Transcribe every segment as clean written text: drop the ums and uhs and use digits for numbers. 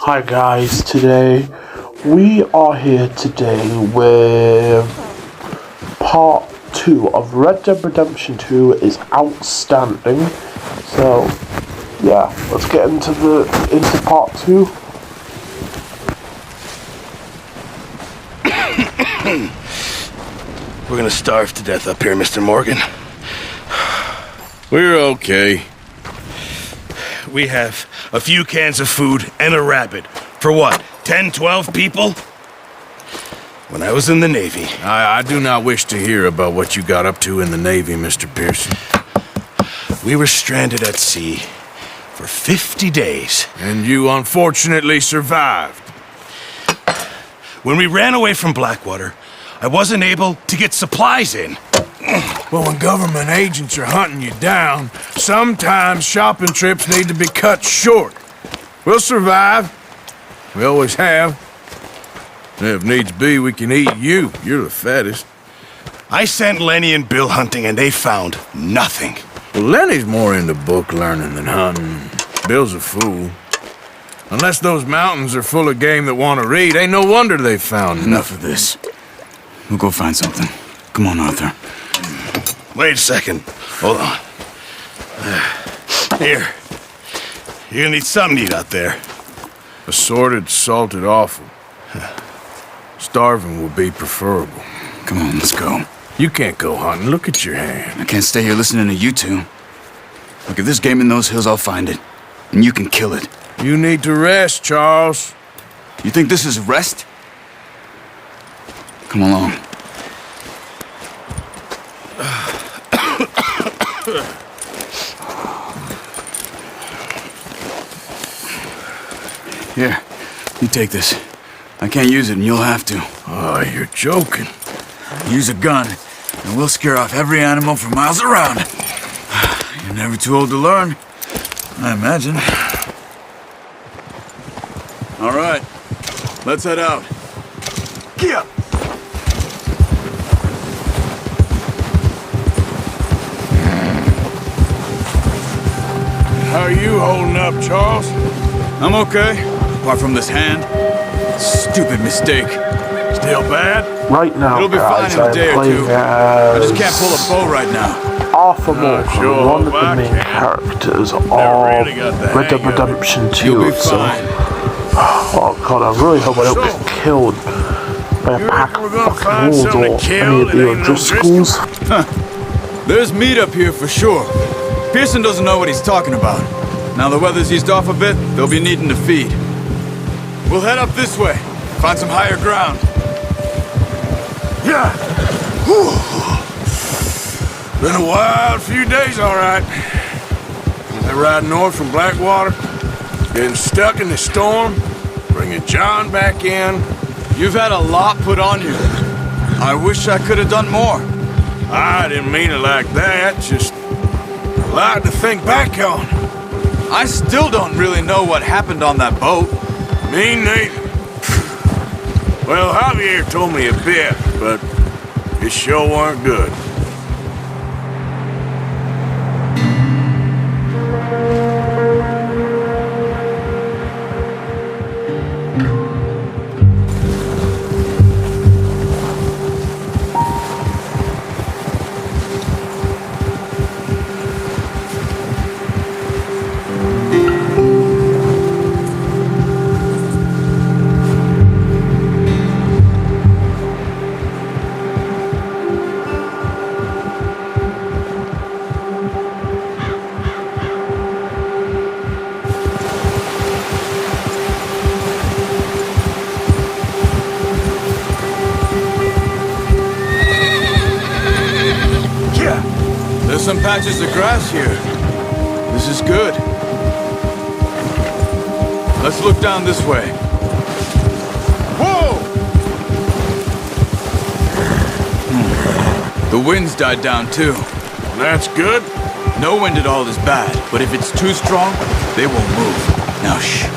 Hi guys, today we are here today with part 2 of Red Dead Redemption 2 is outstanding. So yeah, let's get into part 2. We're gonna starve to death up here, Mr. Morgan. We're okay. We have a few cans of food and a rabbit. For what, 10, 12 people? When I was in the Navy... I do not wish to hear about what you got up to in the Navy, Mr. Pearson. We were stranded at sea for 50 days. And you unfortunately survived. When we ran away from Blackwater, I wasn't able to get supplies in. Well, when government agents are hunting you down, sometimes shopping trips need to be cut short. We'll survive. We always have. And if needs be, we can eat you. You're the fattest. I sent Lenny and Bill hunting, and they found nothing. Well, Lenny's more into book learning than hunting. Bill's a fool. Unless those mountains are full of game that want to read, ain't no wonder they found Enough of this. We'll go find something. Come on, Arthur. Wait a second. Hold on. Here. You're gonna need something to eat out there. Assorted, salted offal. Starving will be preferable. Come on, let's go. You can't go hunting. Look at your hand. I can't stay here listening to you two. Look, if there's game in those hills, I'll find it. And you can kill it. You need to rest, Charles. You think this is rest? Come along. Here, you take this. I can't use it, and you'll have to. Oh, you're joking. Use a gun, and we'll scare off every animal for miles around. You're never too old to learn, I imagine. All right, let's head out. Get up! How are you holding up, Charles? I'm okay, apart from this hand. Stupid mistake. Still bad? Right now, It'll be guys, fine in a day I'm or two. playing I as just can't pull a bow right now. Arthur Morgan, sure, one of the I main can. characters of really got the Red Dead hang of it. Redemption 2. You'll be So, fine. oh god, I really hope I don't get killed by a You pack reckon of we're gonna fucking find wolves something or to kill any of that the ain't no O'Driscolls. There's meat up here for sure. Pearson doesn't know what he's talking about. Now the weather's eased off a bit, they'll be needing to feed. We'll head up this way, find some higher ground. Yeah. Whew. Been a wild few days, all right. They ride north from Blackwater, getting stuck in the storm, bringing John back in. You've had a lot put on you. I wish I could have done more. I didn't mean it like that, just a lot to think back on. I still don't really know what happened on that boat. Me neither. Well, Javier told me a bit, but it sure weren't good. There's some patches of grass here. This is good. Let's look down this way. Whoa! The wind's died down too. That's good. No wind at all is bad, but if it's too strong, they won't move. Now shh.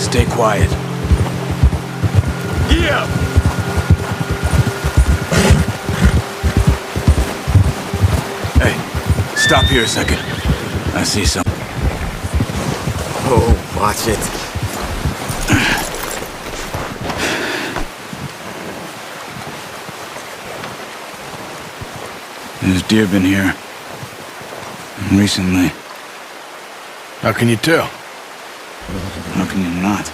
Stay quiet. Yeah. Hey, stop here a second. I see something. Oh, watch it. There's deer been here. And recently. How can you tell? How can you not?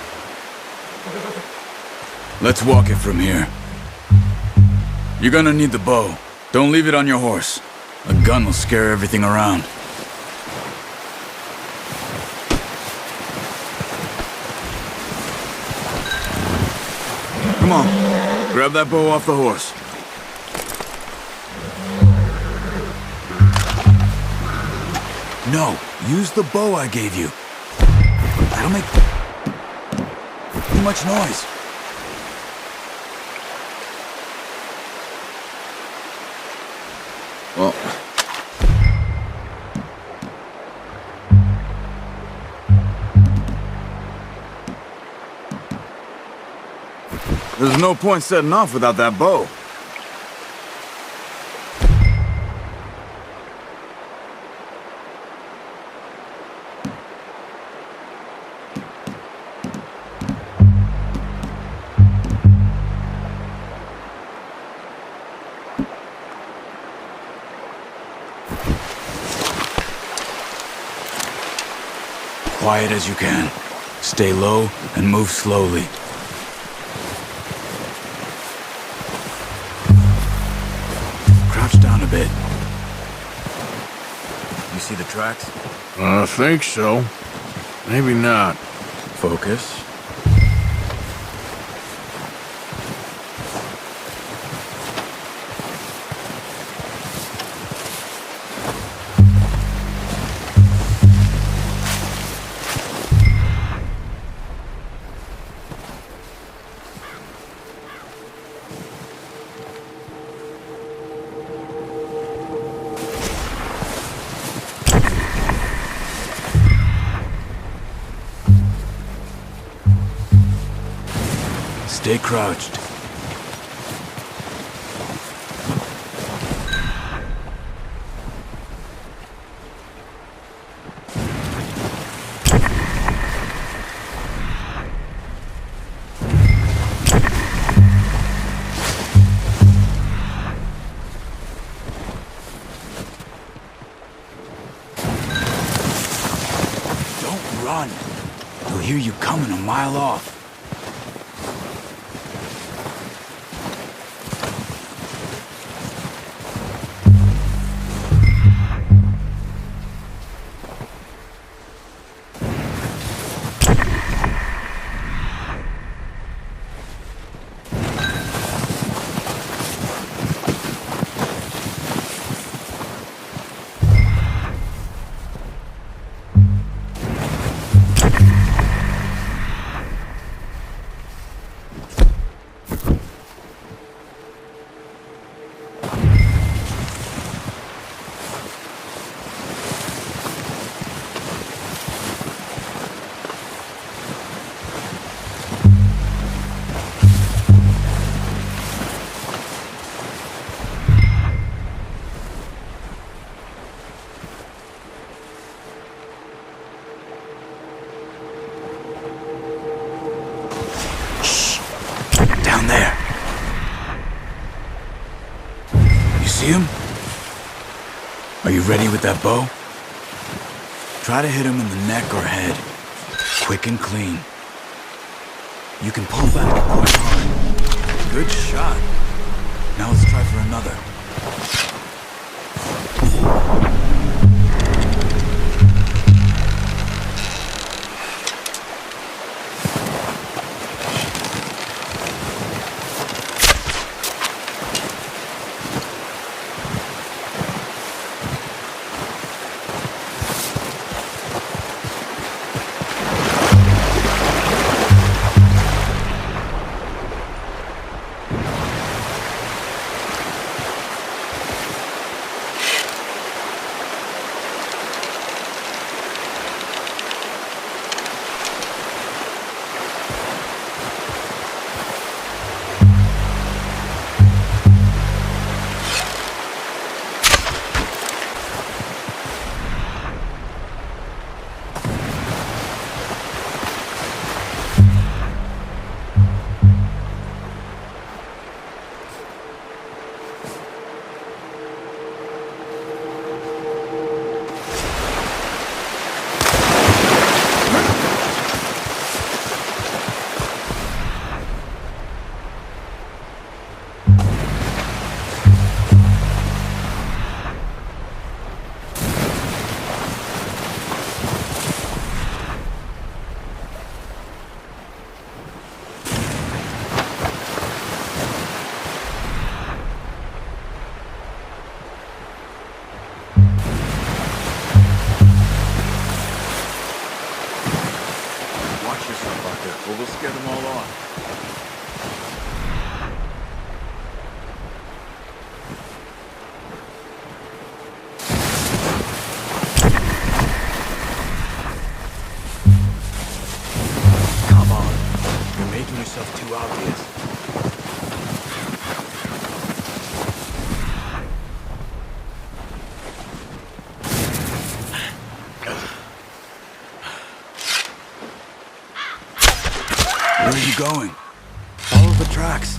Let's walk it from here. You're gonna need the bow. Don't leave it on your horse. A gun will scare everything around. Come on, grab that bow off the horse. No, use the bow I gave you. That'll make too much noise. Well... There's no point setting off without that bow. Quiet as you can. Stay low and move slowly. Crouch down a bit. You see the tracks? I think so. Maybe not. Focus. Stay crouched. Don't run. They'll hear you coming a mile off. Down there. You see him? Are you ready with that bow? Try to hit him in the neck or head. Quick and clean. You can pull back quite hard. Good shot. Now let's try for another. scare them all off. Come on. You're making yourself too obvious. Where are you going? Follow the tracks.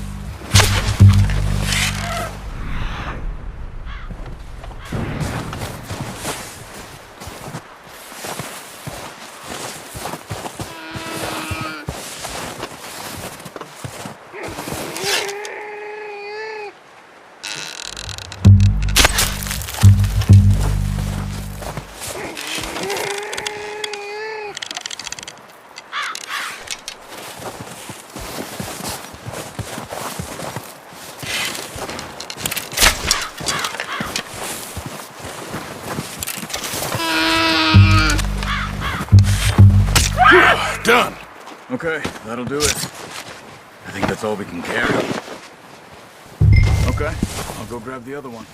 Done. Okay, that'll do it. I think that's all we can carry. Okay, I'll go grab the other one.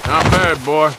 Not bad, boy.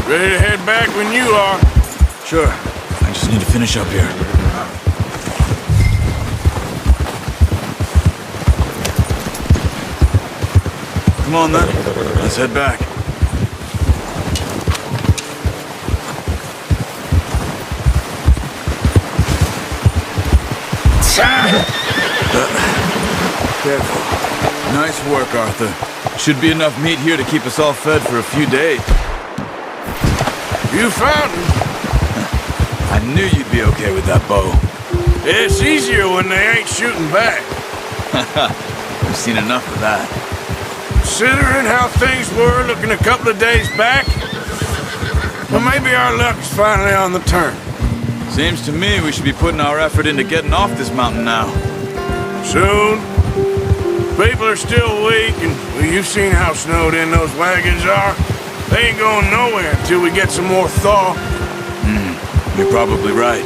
Ready to head back when you are. Sure. I just need to finish up here. Come on then. Let's head back. Careful. Nice work, Arthur. Should be enough meat here to keep us all fed for a few days. You found him. I knew you'd be okay with that bow. It's easier when they ain't shooting back. We've seen enough of that. Considering how things were looking a couple of days back, well, maybe our luck's finally on the turn. Seems to me we should be putting our effort into getting off this mountain now. Soon. People are still weak, and well, you've seen how snowed in those wagons are. They ain't going nowhere until we get some more thaw. You're probably right.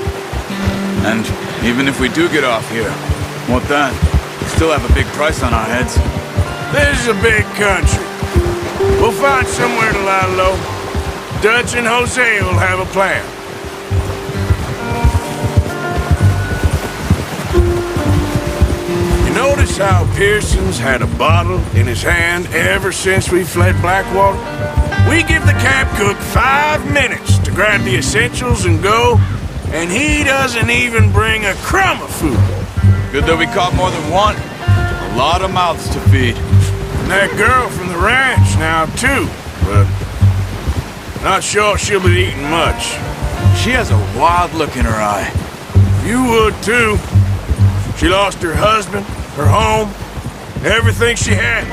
And even if we do get off here, what then? We still have a big price on our heads. This is a big country. We'll find somewhere to lie low. Dutch and Jose will have a plan. You notice how Pearson's had a bottle in his hand ever since we fled Blackwater? We give the camp cook 5 minutes to grab the essentials and go, and he doesn't even bring a crumb of food. Good that we caught more than one. A lot of mouths to feed. And that girl from the ranch now, too, but not sure she'll be eating much. She has a wild look in her eye. You would, too. She lost her husband, her home, everything she had.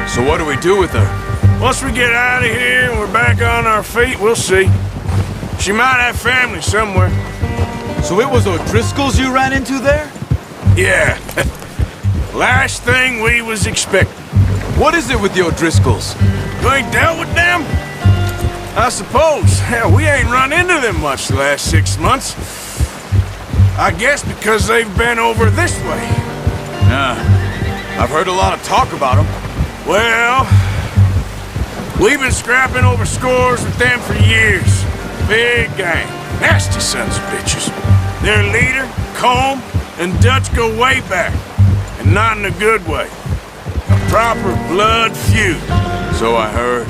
So what do we do with her? Once we get out of here and we're back on our feet, we'll see. She might have family somewhere. So it was O'Driscoll's you ran into there? Yeah. Last thing we was expecting. What is it with the O'Driscolls? You ain't dealt with them? I suppose. Hell, we ain't run into them much the last 6 months. I guess because they've been over this way. Yeah. I've heard a lot of talk about them. Well, we've been scrapping over scores with them for years. Big gang. Nasty sons of bitches. Their leader, Combe, and Dutch go way back, and not in a good way. A proper blood feud. So I heard.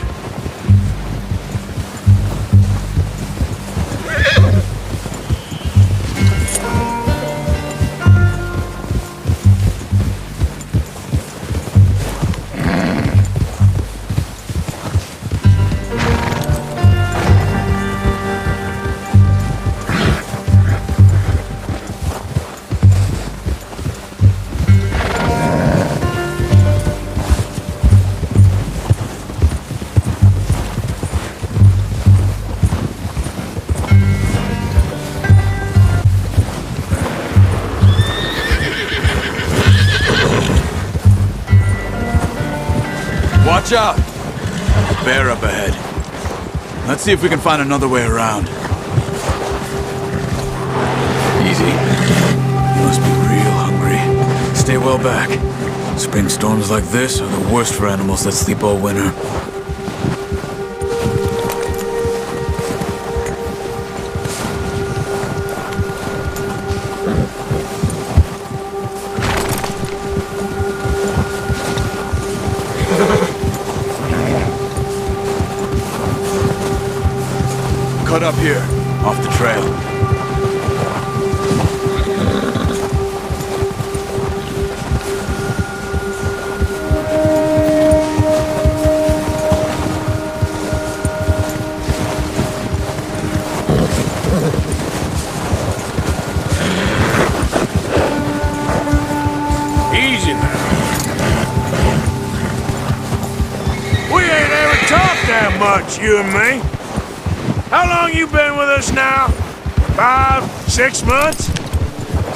Watch out! A bear up ahead. Let's see if we can find another way around. Easy. You must be real hungry. Stay well back. Spring storms like this are the worst for animals that sleep all winter. Cut up here, off the trail. Easy now. We ain't ever talked that much, you and me. How long you been with us now? 5, 6 months?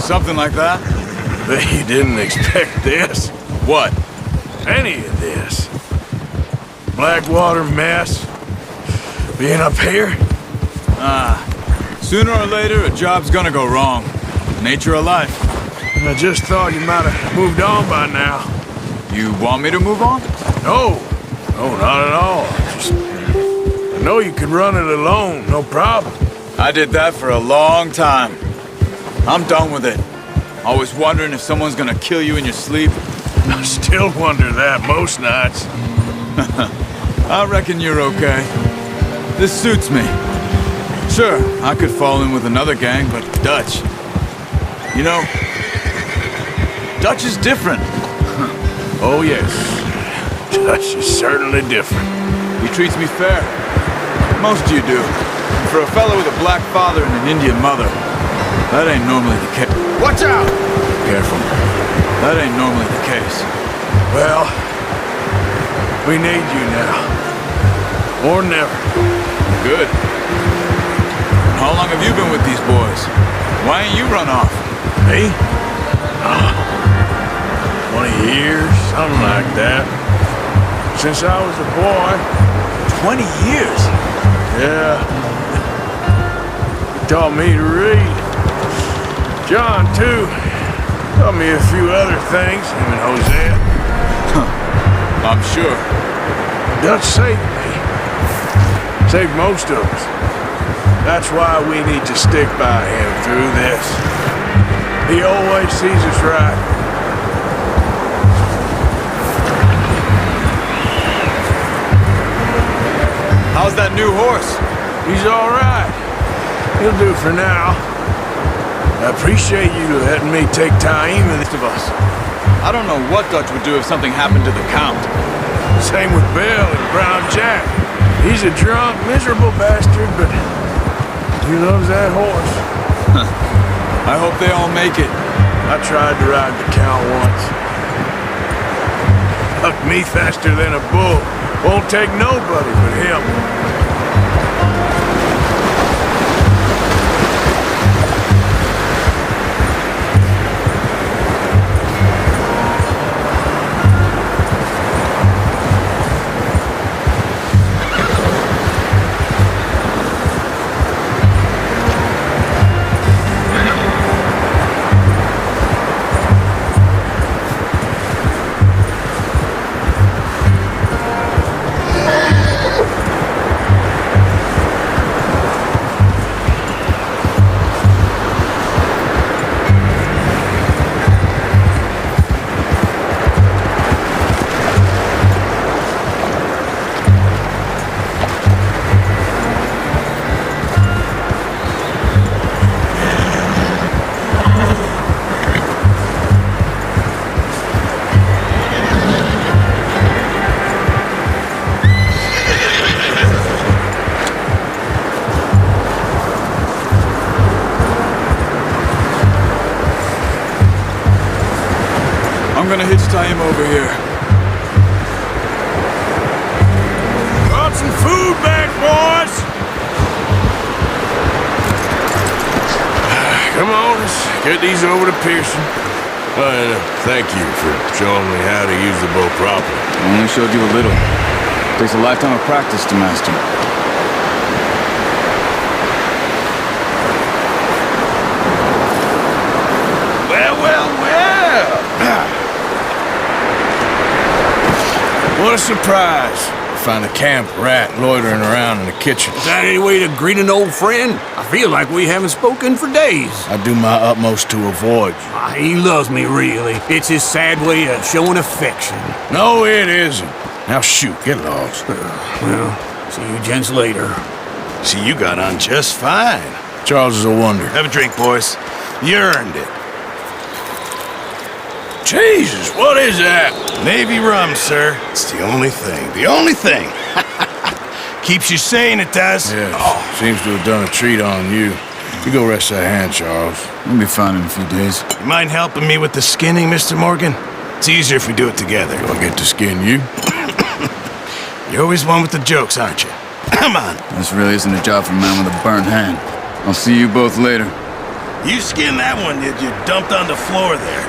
Something like that? But you didn't expect this. What? Any of this. Blackwater mess. Being up here? Sooner or later, a job's gonna go wrong. Nature of life. I just thought you might have moved on by now. You want me to move on? No. No, not at all. I know you could run it alone, no problem. I did that for a long time. I'm done with it. Always wondering if someone's gonna kill you in your sleep. I still wonder that most nights. I reckon you're okay. This suits me. Sure, I could fall in with another gang, but Dutch... You know, Dutch is different. Oh, yes. Dutch is certainly different. He treats me fair. Most of you do. And for a fellow with a black father and an Indian mother, that ain't normally the case. Watch out! Careful. That ain't normally the case. Well, we need you now. Or never. Good. How long have you been with these boys? Why ain't you run off? Me? 20 years, something like that. Since I was a boy. 20 years? Yeah. He taught me to read. John, too. Taught me a few other things, him and Hosea. I'm sure. Dutch saved me. Saved most of us. That's why we need to stick by him through this. He always sees us right. How's that new horse? He's all right. He'll do for now. I appreciate you letting me take time and Most of us. I don't know what Dutch would do if something happened to the Count. same with Bill and Brown Jack. He's a drunk, miserable bastard, but he loves that horse. I hope they all make it. I tried to ride the Count once. Hucked me faster than a bull. Won't take nobody but him. I'm gonna hitch tie him over here. Brought some food back, boys! Come on, let's get these over to Pearson. Thank you for showing me how to use the bow properly. I only showed you a little. Takes a lifetime of practice to master. Well. What a surprise. Find a camp rat loitering around in the kitchen. Is that any way to greet an old friend? I feel like we haven't spoken for days. I do my utmost to avoid you. He loves me, really. It's his sad way of showing affection. No, it isn't. Now shoot, get lost. Well, see you gents later. See, you got on just fine. Charles is a wonder. Have a drink, boys. You earned it. Jesus, what is that? Navy rum, sir. It's the only thing. The only thing. Keeps you sane, it does. Yeah, seems to have done a treat on you. You go rest that hand, Charles. We'll be fine in a few days. You mind helping me with the skinning, Mr. Morgan? It's easier if we do it together. Do I get to skin you? You're always one with the jokes, aren't you? Come on. This really isn't a job for a man with a burnt hand. I'll see you both later. You skinned that one, did you? Dumped on the floor there.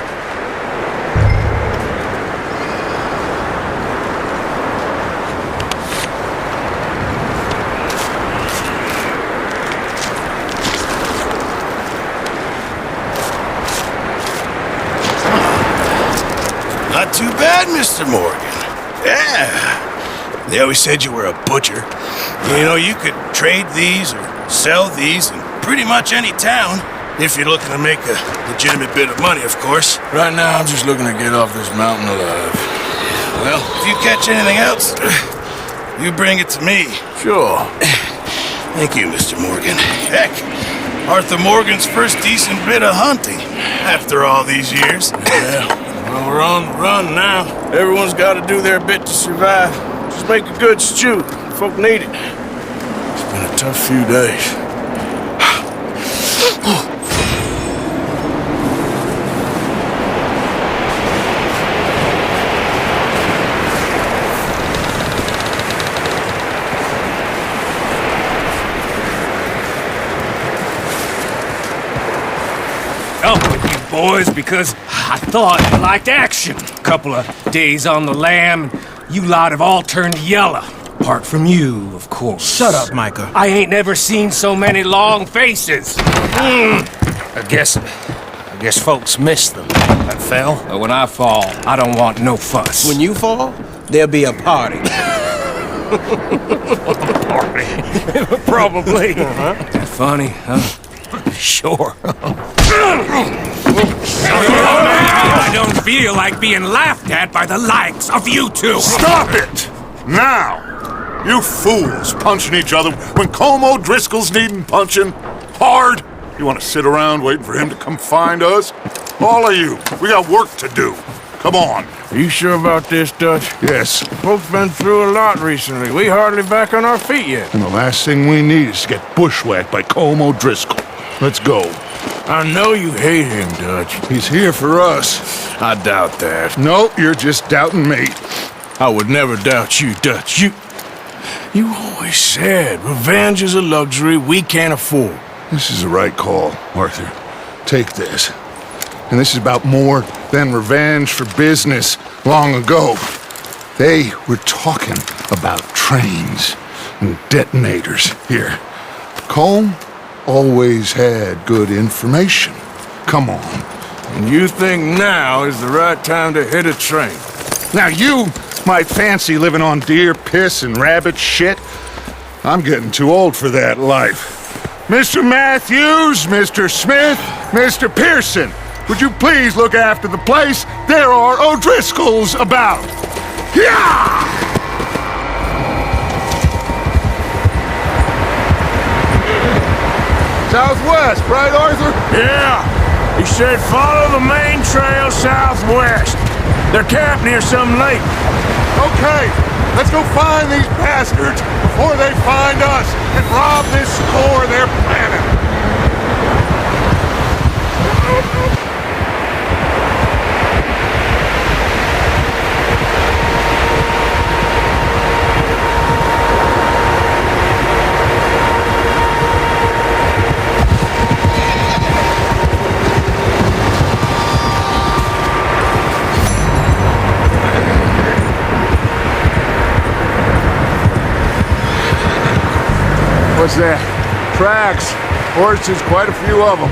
Not too bad, Mr. Morgan. Yeah. They always said you were a butcher. You know, you could trade these or sell these in pretty much any town. If you're looking to make a legitimate bit of money, of course. Right now, I'm just looking to get off this mountain alive. Well, if you catch anything else, you bring it to me. Sure. Thank you, Mr. Morgan. Heck, Arthur Morgan's first decent bit of hunting after all these years. Yeah. Well, we're on the run now. Everyone's got to do their bit to survive. Just make a good stew. Folk need it. It's been a tough few days. Up with you boys, because I thought you liked action. Couple of days on the lam, you lot have all turned yellow. Apart from you, of course. Shut up, Micah. I ain't never seen so many long faces. I guess folks miss them. That fell. But when I fall, I don't want no fuss. When you fall, there'll be a party. Probably. That funny, huh? Sure. I don't feel like being laughed at by the likes of you two. Stop it! Now! You fools punching each other when Colm O'Driscoll's needing punching. Hard! You want to sit around waiting for him to come find us? All of you, we got work to do. Come on. Are you sure about this, Dutch? Yes. Folks been through a lot recently. We hardly back on our feet yet. And the last thing we need is to get bushwhacked by Colm O'Driscoll. Let's go. I know you hate him, Dutch. He's here for us. I doubt that. No, you're just doubting me. I would never doubt you, Dutch. You always said revenge is a luxury we can't afford. This is the right call, Arthur. Take this. And this is about more than revenge for business long ago. They were talking about trains and detonators here. Colm always had good information. Come on. And you think now is the right time to hit a train? Now you might fancy living on deer piss and rabbit shit. I'm getting too old for that life. Mr. Matthews, Mr. Smith, Mr. Pearson, would you please look after the place? There are O'Driscolls about. Yeah! Southwest, right, Arthur? Yeah. He said follow the main trail southwest. They're camped near some lake. Okay, let's go find these bastards before they find us and rob this store they're planning. What's that? Tracks. Horses, quite a few of them.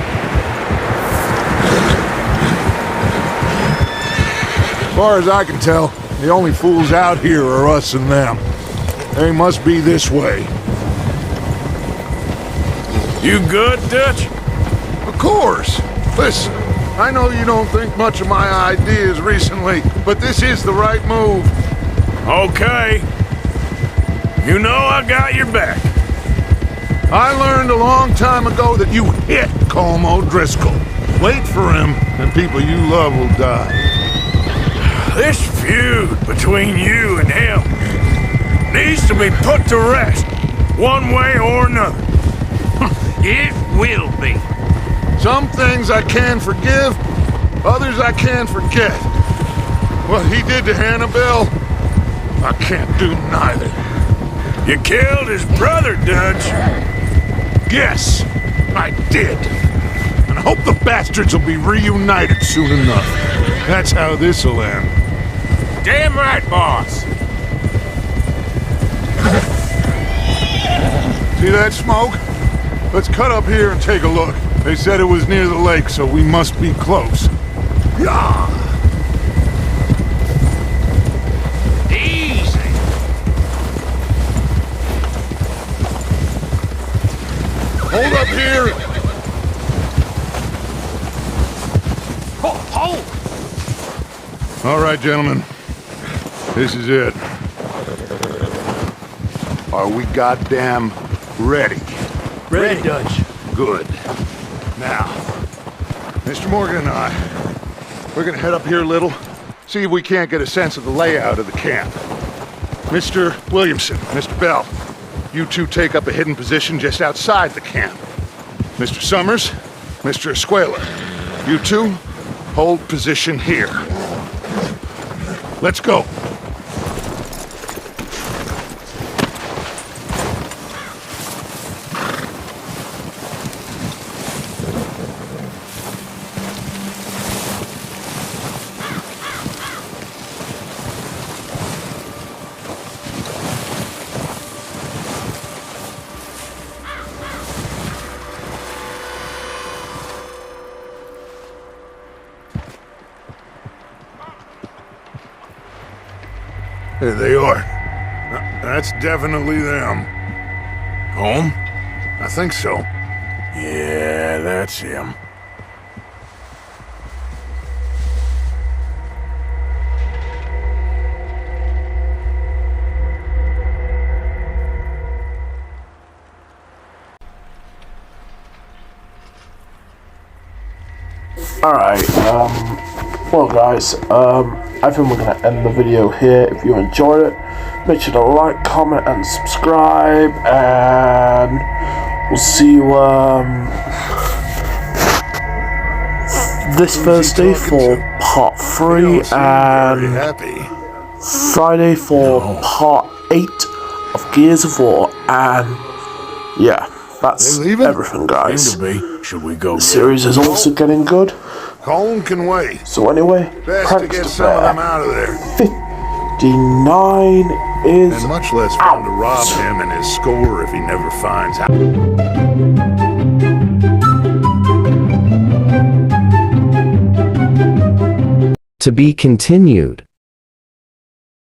As far as I can tell, the only fools out here are us and them. They must be this way. You good, Dutch? Of course. Listen, I know you don't think much of my ideas recently, but this is the right move. Okay. You know I got your back. I learned a long time ago that you hit Colm O'Driscoll. Wait for him, and people you love will die. This feud between you and him needs to be put to rest, one way or another. It will be. Some things I can forgive, others I can't forget. What he did to Annabelle, I can't do neither. You killed his brother, Dutch. Yes, I did. And I hope the bastards will be reunited soon enough. That's how this'll end. Damn right, boss. See that smoke? Let's cut up here and take a look. They said it was near the lake, so we must be close. Yeah. Easy. Hold up here. Hold. All right, gentlemen. This is it. Are we goddamn ready? Ready, Dutch. Good. Now, Mr. Morgan and I, we're gonna head up here a little, see if we can't get a sense of the layout of the camp. Mr. Williamson, Mr. Bell, you two take up a hidden position just outside the camp. Mr. Summers, Mr. Escuela, you two hold position here. Let's go. There they are. That's definitely them. Home? I think so. Yeah, that's him. Alright, well guys, I think we're going to end the video here. If you enjoyed it, make sure to like, comment and subscribe, and we'll see you this Thursday for part 3 and Friday for part 8 of Gears of War, and yeah, that's everything guys. Should we go? The series is also getting good. Colm can wait. So anyway, Best to get some of them out of there. 59 is And much less fun to rob him and his score if he never finds out. To be continued.